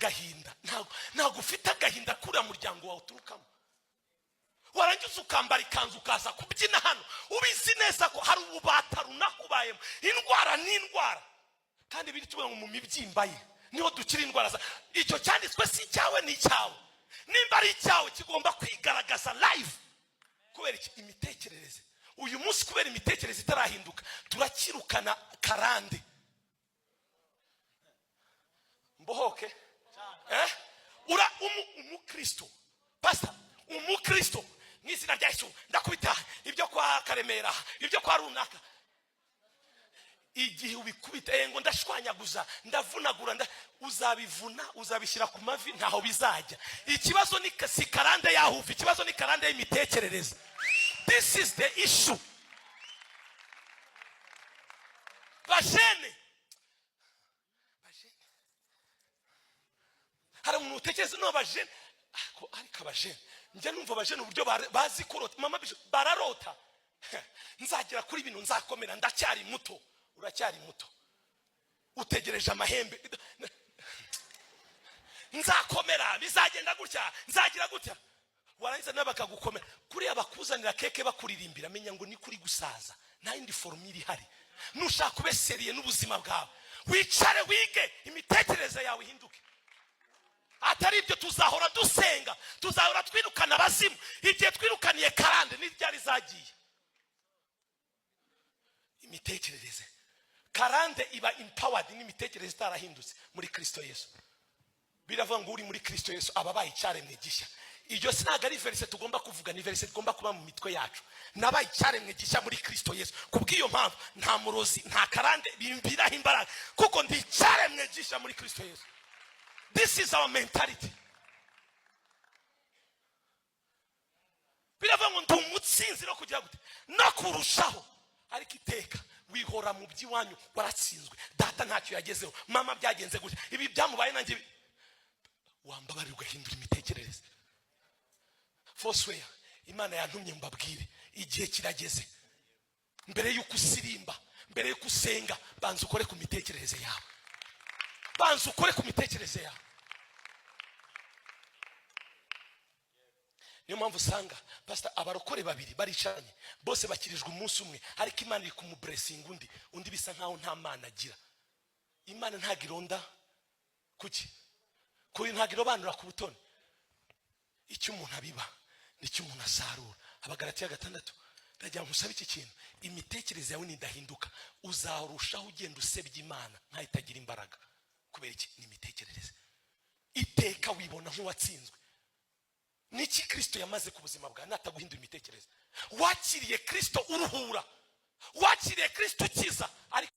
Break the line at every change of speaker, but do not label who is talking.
gahinda, ntago ufite agahinda kuri muryango wawe uturukamo. Warangiza ukambara ikanzu ukaza kubyina hano ubizi neza ko hari ububata runakubayemo. Indwara ni indwara, kandi biri tubona mu mibyimba ye niho dukira indwara. Icyo cyanditswe si cyawe ni cyawe. Nimba ari cyawe kigomba kwigaragaza live. Kubera imitekerereze uyu munsi, kubera imitekerereze itarahinduka, turakirukana karande. Mbohoke ura umukristo pastor, umukristo n'izina rya Yesu ndakubita ibyo kwa Karemera, ibyo kwa runaka. Igihe ubikubita ngo ndashwanyaguza ndavunagura, uzabivuna uzabishyira ku mavi ntaho bizajya. Ikibazo ni si karande yahuva, ikibazo ni karande y'imitekerereze. This is the issue. Bajene hari umuntu utekereza no bajene ko ariko abajene njye numva bajene uburyo bazi kurota. Mama bararota nzagira kuri bino nzakomera, ndacyari muto. Uracyari muto, utegereje amahembe. Nzakomera, bizagenda gutya, nzagira gutya. Warangiza nabakagukomera kuri abakuzanira keke bakuririmbira, menya ngo ni kuri gusaza, nta indi formule ihari. Nushaka kubeseriye n'ubuzima bwawe, wicare wige imitekerereze yawe ihinduke. Atari ibyo tuzahora dusenga, tuzahora twirukana abazimu. Igihe twirukaniye karande n'iryari zagiye. Imitekerereze karande iba empowered n'imitekerereze itarahindutse muri Kristo Yesu. Biravuga ngo uri muri Kristo Yesu ababaye icyaremwe gishya. Iryo sinaga ari verse tugomba kuvuga, ni verse tugomba kuba mu mitwe yacu. Nabaye icyaremwe gishya muri Kristo Yesu. Kubw'iyo mpamvu nta murozi nta karande bimbiraho imbaraga, kuko ndi icyaremwe gishya muri Kristo Yesu. This is our mentality. Biravuga ngo ndumutsinzi no kugira gute no kurushaho, ariko iteka wihora mu by'iwanyu waratsinzwe. Data ntacyo yagezeho, mama byagenze gutya, ibi byamubaye nanjye. Wambabari ugahindura imitekerereze. Fosweya Imana yantumye mbabwire, igihe kirageze. Mbere y'uko usirimba, mbere y'uko usenga, banza ukore ku mitekerereze yawe. Banza ukore ku mitekerereze yawe. Niyo mpamvu usanga pastor abarokore babiri baricanye bose bakirijwe umunsi umwe, ariko Imana iri kumublessing undi bisa nkaho nta mana agira. Imana ntagironda kuki kuri ntagirobanura ku butoni. Icyo umuntu abiba nicyo umuntu asarura. Abagalatiya 6 ndagira nkusabe iki kintu, imitekerereze yawe nidahinduka uzarushaho ugenda usebya Imana ntayitagira imbaraga. Kubera iki? Ni imitekerereze. Iteka wibona nk'uwatsinzwe. Niki Kristo yamaze ku buzima bwawe nataguhindura imitekerereze? Wakiriye Kristo uruhura, wakiriye Kristo ukiza, ariko